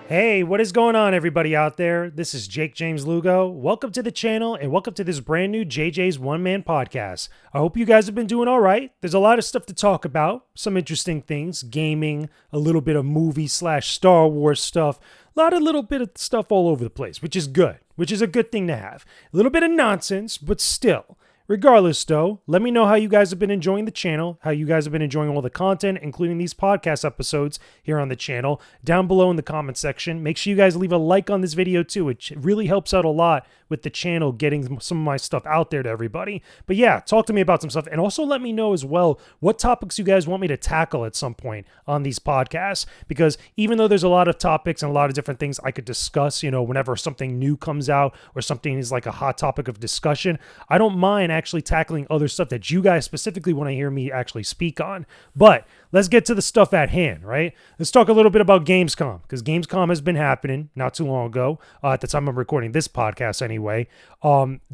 Hey, what is going on, everybody out there? This is Jakejames Lugo. Welcome to the channel and welcome to this brand new JJ's One Man Podcast. I hope you guys have been doing all right. There's a lot of stuff to talk about, some interesting things, gaming, a little bit of movie / Star Wars stuff, a lot of little bit of stuff all over the place, which is good, which is a good thing to have. A little bit of nonsense, but still. Regardless, though, let me know how you guys have been enjoying the channel, how you guys have been enjoying all the content, including these podcast episodes here on the channel, down below in the comment section. Make sure you guys leave a like on this video, too. It really helps out a lot with the channel getting some of my stuff out there to everybody. But yeah, talk to me about some stuff. And also let me know as well what topics you guys want me to tackle at some point on these podcasts. Because even though there's a lot of topics and a lot of different things I could discuss, whenever something new comes out or something is like a hot topic of discussion, I don't mind actually tackling other stuff that you guys specifically want to hear me actually speak on. But let's get to the stuff at hand, right? Let's talk a little bit about Gamescom, because Gamescom has been happening not too long ago, at the time I'm recording this podcast anyway.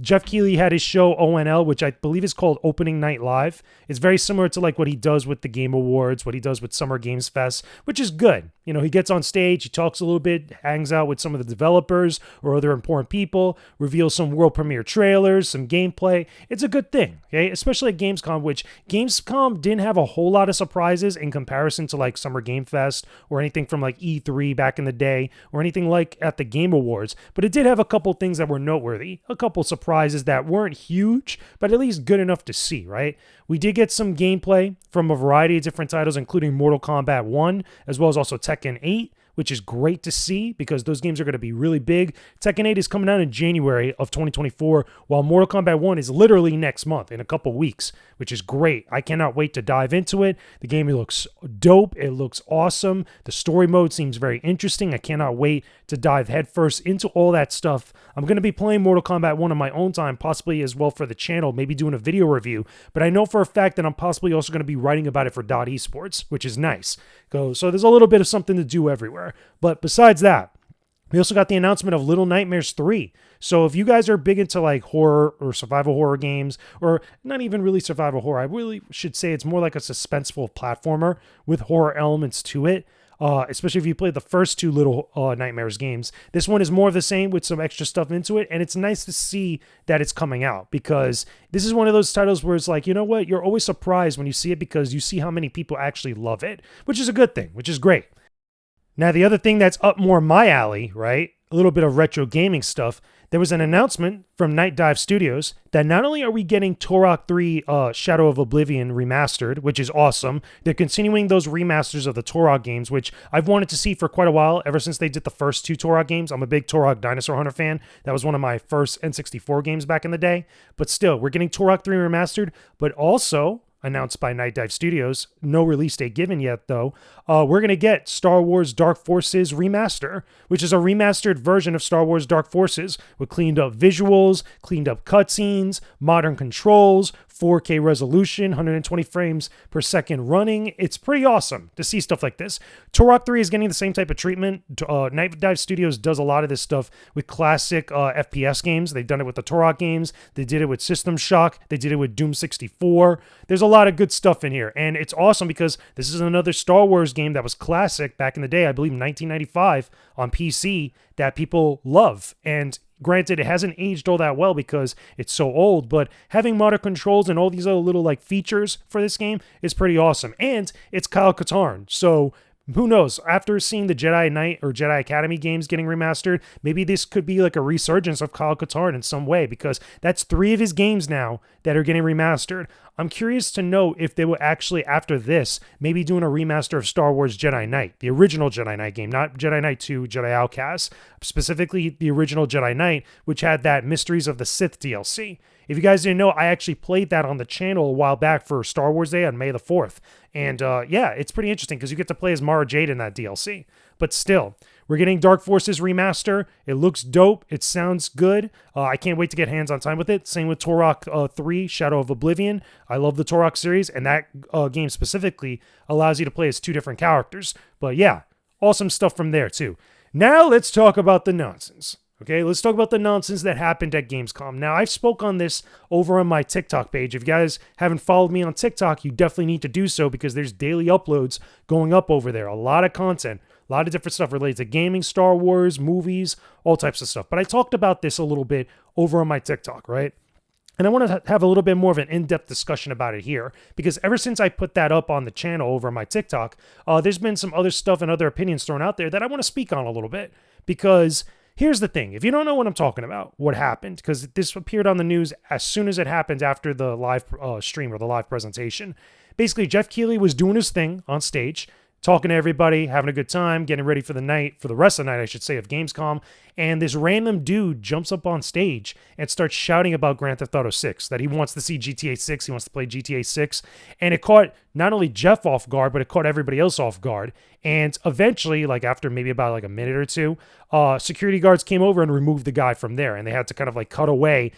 Geoff Keighley had his show ONL, which I believe is called Opening Night Live. It's very similar to like what he does with the Game Awards, what he does with Summer Games Fest, which is good. He gets on stage, he talks a little bit, hangs out with some of the developers or other important people, reveals some world premiere trailers, some gameplay. It's a good thing, okay? Especially at Gamescom, which Gamescom didn't have a whole lot of surprises in comparison to like Summer Game Fest or anything from like E3 back in the day or anything like at the Game Awards, but it did have a couple things that were noteworthy, a couple surprises that weren't huge, but at least good enough to see, right? We did get some gameplay from a variety of different titles, including Mortal Kombat 1, as well as also Tekken 8, which is great to see because those games are going to be really big. Tekken 8 is coming out in January of 2024, while Mortal Kombat 1 is literally next month in a couple weeks, which is great. I cannot wait to dive into it. The game looks dope. It looks awesome. The story mode seems very interesting. I cannot wait to dive headfirst into all that stuff. I'm going to be playing Mortal Kombat 1 on my own time, possibly as well for the channel, maybe doing a video review, but I know for a fact that I'm possibly also going to be writing about it for .esports, which is nice. So there's a little bit of something to do everywhere. But besides that, we also got the announcement of Little Nightmares 3. So if you guys are big into like horror or survival horror games, or not even really survival horror, I really should say it's more like a suspenseful platformer with horror elements to it. Especially if you played the first two Little Nightmares games. This one is more of the same with some extra stuff into it, and it's nice to see that it's coming out because this is one of those titles where it's like, you know what, you're always surprised when you see it because you see how many people actually love it, which is a good thing, which is great. Now, the other thing that's up more my alley, right, a little bit of retro gaming stuff, there was an announcement from Night Dive Studios that not only are we getting Turok 3 Shadow of Oblivion remastered, which is awesome, they're continuing those remasters of the Turok games, which I've wanted to see for quite a while, ever since they did the first two Turok games. I'm a big Turok Dinosaur Hunter fan. That was one of my first N64 games back in the day. But still, we're getting Turok 3 remastered, but also announced by Night Dive Studios. No release date given yet, though. We're going to get Star Wars Dark Forces Remaster, which is a remastered version of Star Wars Dark Forces with cleaned up visuals, cleaned up cutscenes, modern controls, 4K resolution, 120 frames per second running. It's pretty awesome to see stuff like this. Turok 3 is getting the same type of treatment. Night Dive Studios does a lot of this stuff with classic FPS games. They've done it with the Turok games. They did it with System Shock. They did it with Doom 64. There's a lot of good stuff in here, and it's awesome because this is another Star Wars game that was classic back in the day, I believe 1995 on PC, that people love. And granted, it hasn't aged all that well because it's so old, but having modern controls and all these other little like features for this game is pretty awesome. And it's Kyle Katarn, so who knows? After seeing the Jedi Knight or Jedi Academy games getting remastered, maybe this could be like a resurgence of Kyle Katarn in some way, because that's 3 of his games now that are getting remastered. I'm curious to know if they will actually, after this, maybe doing a remaster of Star Wars Jedi Knight, the original Jedi Knight game, not Jedi Knight 2, Jedi Outcast, specifically the original Jedi Knight, which had that Mysteries of the Sith DLC. If you guys didn't know, I actually played that on the channel a while back for Star Wars Day on May the 4th. And yeah, it's pretty interesting because you get to play as Mara Jade in that DLC. But still, we're getting Dark Forces Remaster. It looks dope. It sounds good. I can't wait to get hands-on time with it. Same with Turok 3, Shadow of Oblivion. I love the Turok series, and that game specifically allows you to play as 2 different characters. But yeah, awesome stuff from there too. Now let's talk about the nonsense. Okay, let's talk about the nonsense that happened at Gamescom. Now, I've spoke on this over on my TikTok page. If you guys haven't followed me on TikTok, you definitely need to do so because there's daily uploads going up over there. A lot of content, A lot of different stuff related to gaming, Star Wars, movies, all types of stuff. But I talked about this a little bit over on my TikTok, right? And I want to have a little bit more of an in-depth discussion about it here, because ever since I put that up on the channel over on my TikTok, there's been some other stuff and other opinions thrown out there that I want to speak on a little bit. Because here's the thing. If you don't know what I'm talking about, what happened, because this appeared on the news as soon as it happened after the live stream or the live presentation. Basically, Geoff Keighley was doing his thing on stage, talking to everybody, having a good time, getting ready for the night, for the rest of the night, I should say, of Gamescom. And this random dude jumps up on stage and starts shouting about Grand Theft Auto 6, that he wants to see GTA 6, he wants to play GTA 6. And it caught not only Geoff off guard, but it caught everybody else off guard. And eventually, like after maybe about like a minute or two, security guards came over and removed the guy from there. And they had to kind of like cut away,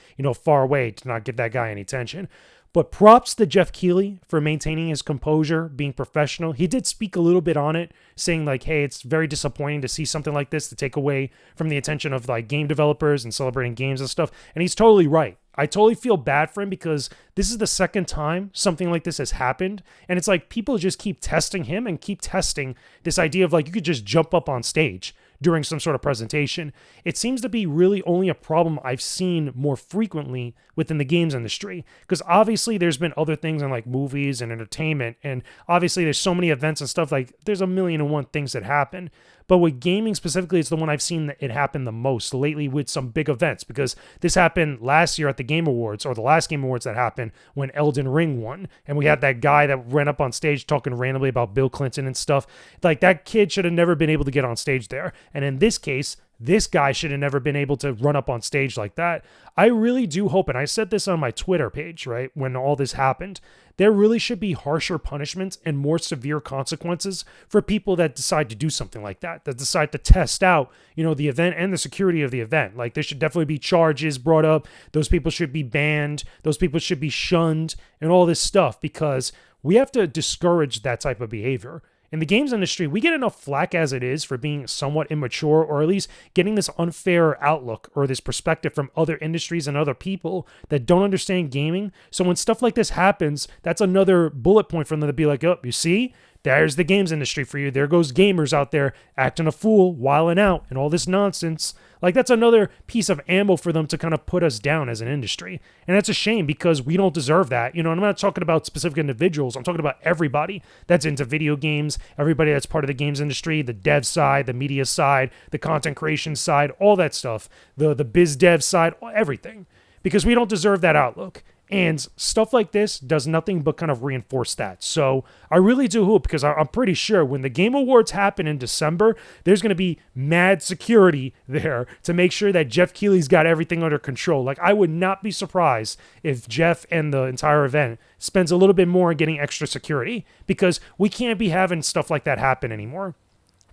far away to not give that guy any attention. But props to Geoff Keighley for maintaining his composure, being professional. He did speak a little bit on it, saying like, hey, it's very disappointing to see something like this to take away from the attention of like game developers and celebrating games and stuff. And he's totally right. I totally feel bad for him because this is the second time something like this has happened. And it's like people just keep testing him and keep testing this idea of like you could just jump up on stage during some sort of presentation. It seems to be really only a problem I've seen more frequently within the games industry, because obviously there's been other things in like movies and entertainment, and obviously there's so many events and stuff, like there's a million and one things that happen. But with gaming specifically, it's the one I've seen that it happen the most lately with some big events, because this happened last year at the Game Awards, or the last Game Awards that happened when Elden Ring won. And we had that guy that ran up on stage talking randomly about Bill Clinton and stuff. Like that kid should have never been able to get on stage there. And in this case, this guy should have never been able to run up on stage like that. I really do hope, and I said this on my Twitter page, right, when all this happened, there really should be harsher punishments and more severe consequences for people that decide to do something like that decide to test out, the event and the security of the event. Like there should definitely be charges brought up. Those people should be banned. Those people should be shunned and all this stuff, because we have to discourage that type of behavior. In the games industry, we get enough flack as it is for being somewhat immature, or at least getting this unfair outlook or this perspective from other industries and other people that don't understand gaming. So when stuff like this happens, that's another bullet point for them to be like, oh, you see? There's the games industry for you. There goes gamers out there acting a fool, wilding out, and all this nonsense. Like, that's another piece of ammo for them to kind of put us down as an industry. And that's a shame, because we don't deserve that. And I'm not talking about specific individuals. I'm talking about everybody that's into video games, everybody that's part of the games industry, the dev side, the media side, the content creation side, all that stuff, the biz dev side, everything. Because we don't deserve that outlook. And stuff like this does nothing but kind of reinforce that. So I really do hope, because I'm pretty sure when the Game Awards happen in December, there's going to be mad security there to make sure that Geoff Keighley's got everything under control. Like, I would not be surprised if Geoff and the entire event spends a little bit more on getting extra security, because we can't be having stuff like that happen anymore.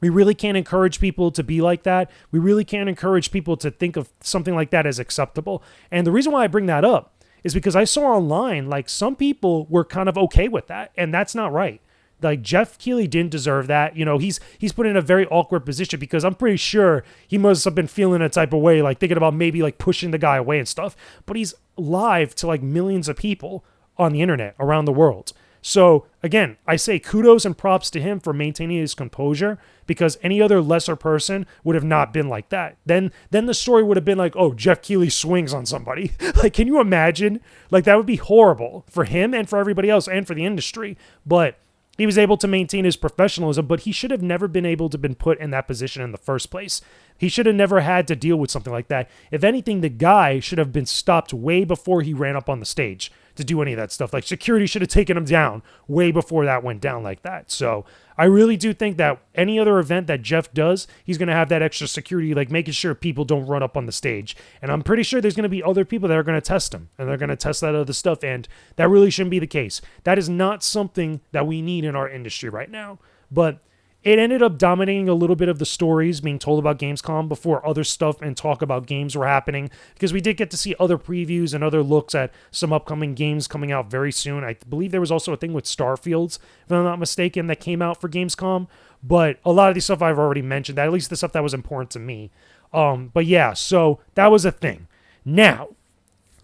We really can't encourage people to be like that. We really can't encourage people to think of something like that as acceptable. And the reason why I bring that up is because I saw online, like, some people were kind of okay with that, and that's not right. Like, Geoff Keighley didn't deserve that. He's put in a very awkward position, because I'm pretty sure he must have been feeling a type of way, like thinking about maybe like pushing the guy away and stuff. But he's live to like millions of people on the internet around the world. So again, I say kudos and props to him for maintaining his composure, because any other lesser person would have not been like that. Then the story would have been like, oh, Geoff Keighley swings on somebody. Like, can you imagine? Like, that would be horrible for him and for everybody else and for the industry. But he was able to maintain his professionalism, but he should have never been able to been put in that position in the first place. He should have never had to deal with something like that. If anything, the guy should have been stopped way before he ran up on the stage to do any of that stuff. Like, security should have taken him down way before that went down like that. So I really do think that any other event that Geoff does, he's going to have that extra security, like making sure people don't run up on the stage. And I'm pretty sure there's going to be other people that are going to test him, and they're going to test that other stuff. And that really shouldn't be the case. That is not something that we need in our industry right now. But it ended up dominating a little bit of the stories being told about Gamescom before other stuff and talk about games were happening, because we did get to see other previews and other looks at some upcoming games coming out very soon. I believe there was also a thing with Starfields, if I'm not mistaken, that came out for Gamescom. But a lot of these stuff I've already mentioned, at least the stuff that was important to me. But yeah, so that was a thing. Now,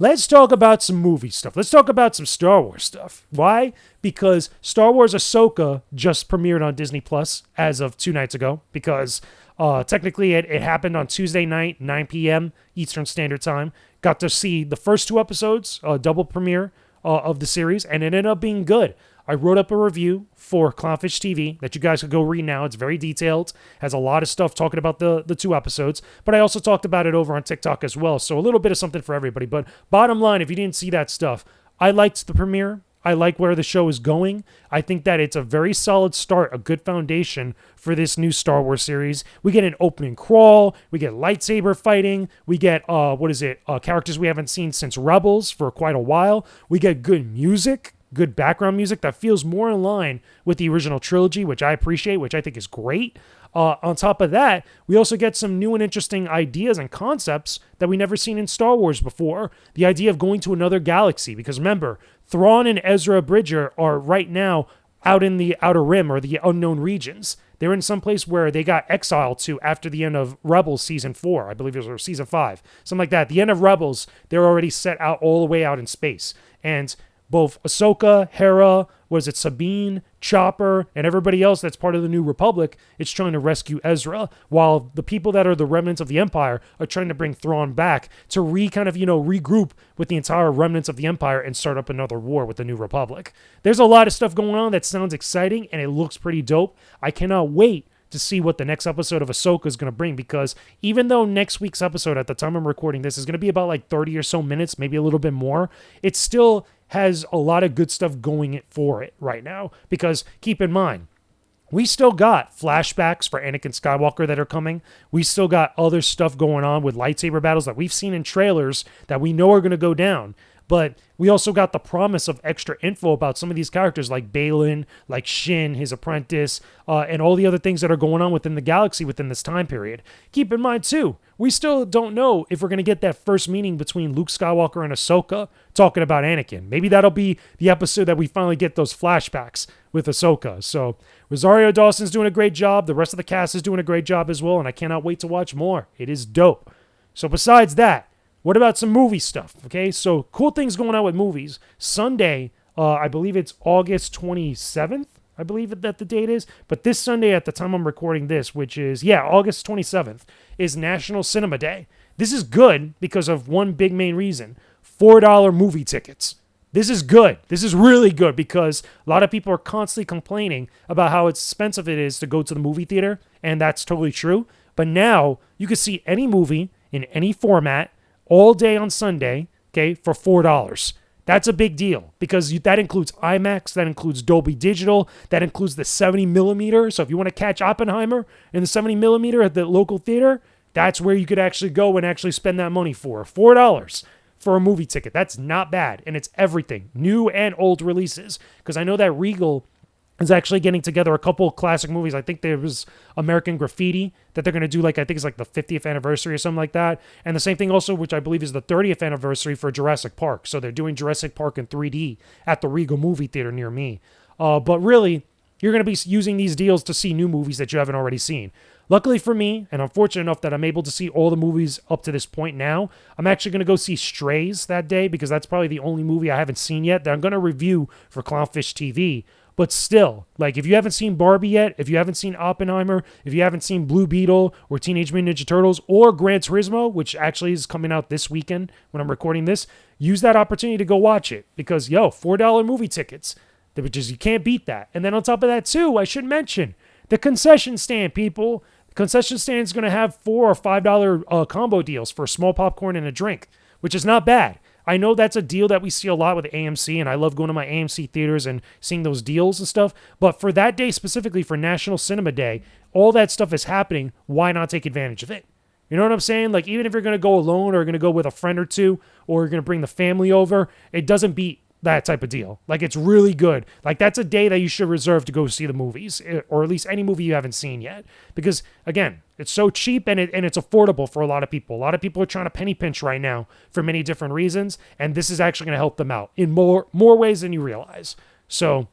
Let's talk about some movie stuff. Let's talk about some Star Wars stuff. Why? Because Star Wars Ahsoka just premiered on Disney Plus as of 2 nights ago. Because technically it happened on Tuesday night, 9 p.m. Eastern Standard Time. Got to see the first 2 episodes, double premiere of the series, and it ended up being good. I wrote up a review for Clownfish TV that you guys could go read now. It's very detailed, has a lot of stuff talking about the 2 episodes, but I also talked about it over on TikTok as well, so a little bit of something for everybody. But bottom line, if you didn't see that stuff, I liked the premiere. I like where the show is going. I think that it's a very solid start, a good foundation for this new Star Wars series. We get an opening crawl. We get lightsaber fighting. We get, characters we haven't seen since Rebels for quite a while. We get good music. Good background music that feels more in line with the original trilogy, which I appreciate, which I think is great. On top of that, we also get some new and interesting ideas and concepts that we never seen in Star Wars before. The idea of going to another galaxy, because remember, Thrawn and Ezra Bridger are right now out in the Outer Rim or the unknown regions. They're in some place where they got exiled to after the end of Rebels Season 4, I believe it was, or Season 5, something like that. At the end of Rebels, they're already set out all the way out in space. And both Ahsoka, Hera, Sabine, Chopper, and everybody else that's part of the New Republic is trying to rescue Ezra, while the people that are the remnants of the Empire are trying to bring Thrawn back to regroup with the entire remnants of the Empire and start up another war with the New Republic. There's a lot of stuff going on that sounds exciting, and it looks pretty dope. I cannot wait to see what the next episode of Ahsoka is going to bring, because even though next week's episode, at the time I'm recording this, is going to be about like 30 or so minutes, maybe a little bit more, it still has a lot of good stuff going for it right now. Because keep in mind, we still got flashbacks for Anakin Skywalker that are coming. We still got other stuff going on with lightsaber battles that we've seen in trailers that we know are going to go down. But we also got the promise of extra info about some of these characters like Balin, like Shin, his apprentice, and all the other things that are going on within the galaxy within this time period. Keep in mind, too, we still don't know if we're going to get that first meeting between Luke Skywalker and Ahsoka talking about Anakin. Maybe that'll be the episode that we finally get those flashbacks with Ahsoka. So Rosario Dawson's doing a great job. The rest of the cast is doing a great job as well, and I cannot wait to watch more. It is dope. So besides that, what about some movie stuff? Okay, so cool things going on with movies. Sunday, I believe it's August 27th, I believe that the date is. But this Sunday, at the time I'm recording this, which is, August 27th, is National Cinema Day. This is good because of one big main reason. $4 movie tickets. This is good. This is really good because a lot of people are constantly complaining about how expensive it is to go to the movie theater, and that's totally true. But now you can see any movie in any format all day on Sunday, okay, for $4. That's a big deal because that includes IMAX, that includes Dolby Digital, that includes the 70 millimeter. So if you want to catch Oppenheimer in the 70 millimeter at the local theater, that's where you could actually go and actually spend that money for. $4 for a movie ticket. That's not bad. And it's everything, new and old releases. Because I know that Regal is actually getting together a couple of classic movies. I think there was American Graffiti that they're going to do, I think it's the 50th anniversary or something like that. And the same thing also, which I believe is the 30th anniversary for Jurassic Park. So they're doing Jurassic Park in 3D at the Regal movie theater near me. But really, you're going to be using these deals to see new movies that you haven't already seen. Luckily for me, and I'm fortunate enough that I'm able to see all the movies up to this point now, I'm actually going to go see Strays that day because that's probably the only movie I haven't seen yet that I'm going to review for Clownfish TV. But still, if you haven't seen Barbie yet, if you haven't seen Oppenheimer, if you haven't seen Blue Beetle or Teenage Mutant Ninja Turtles or Gran Turismo, which actually is coming out this weekend when I'm recording this, use that opportunity to go watch it because, $4 movie tickets, which is, you can't beat that. And then on top of that, too, I should mention the concession stand, people. The concession stand is going to have $4 or $5 combo deals for a small popcorn and a drink, which is not bad. I know that's a deal that we see a lot with AMC, and I love going to my AMC theaters and seeing those deals and stuff. But for that day specifically, for National Cinema Day, all that stuff is happening. Why not take advantage of it? You know what I'm saying? Even if you're going to go alone or going to go with a friend or two or you're going to bring the family over, it doesn't beat that type of deal. It's really good. That's a day that you should reserve to go see the movies, or at least any movie you haven't seen yet. Because, again, it's so cheap and it's affordable for a lot of people. A lot of people are trying to penny pinch right now for many different reasons, and this is actually going to help them out in more ways than you realize. So,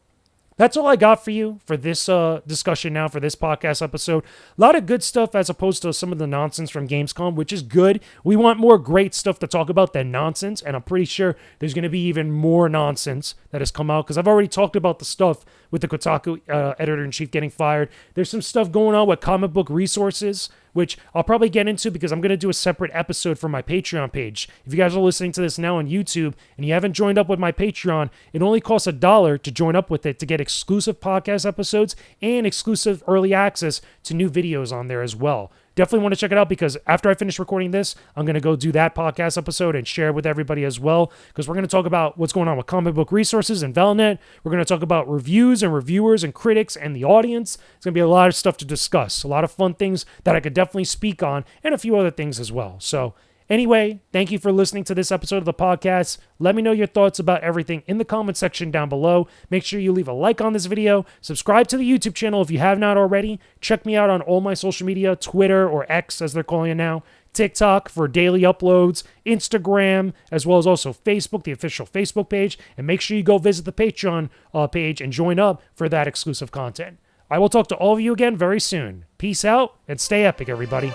That's all I got for you for this discussion now, for this podcast episode. A lot of good stuff as opposed to some of the nonsense from Gamescom, which is good. We want more great stuff to talk about than nonsense, and I'm pretty sure there's going to be even more nonsense that has come out, because I've already talked about the stuff with the Kotaku editor-in-chief getting fired. There's some stuff going on with comic book resources, which I'll probably get into because I'm going to do a separate episode for my Patreon page. If you guys are listening to this now on YouTube and you haven't joined up with my Patreon, it only costs $1 to join up with it to get exclusive podcast episodes and exclusive early access to new videos on there as well. Definitely want to check it out, because after I finish recording this, I'm going to go do that podcast episode and share it with everybody as well, because we're going to talk about what's going on with comic book resources and Velnet. We're going to talk about reviews and reviewers and critics and the audience. It's going to be a lot of stuff to discuss, a lot of fun things that I could definitely speak on, and a few other things as well. So anyway, thank you for listening to this episode of the podcast. Let me know your thoughts about everything in the comment section down below. Make sure you leave a like on this video. Subscribe to the YouTube channel if you have not already. Check me out on all my social media, Twitter, or X as they're calling it now, TikTok for daily uploads, Instagram, as well as also Facebook, the official Facebook page. And make sure you go visit the Patreon page and join up for that exclusive content. I will talk to all of you again very soon. Peace out and stay epic, everybody.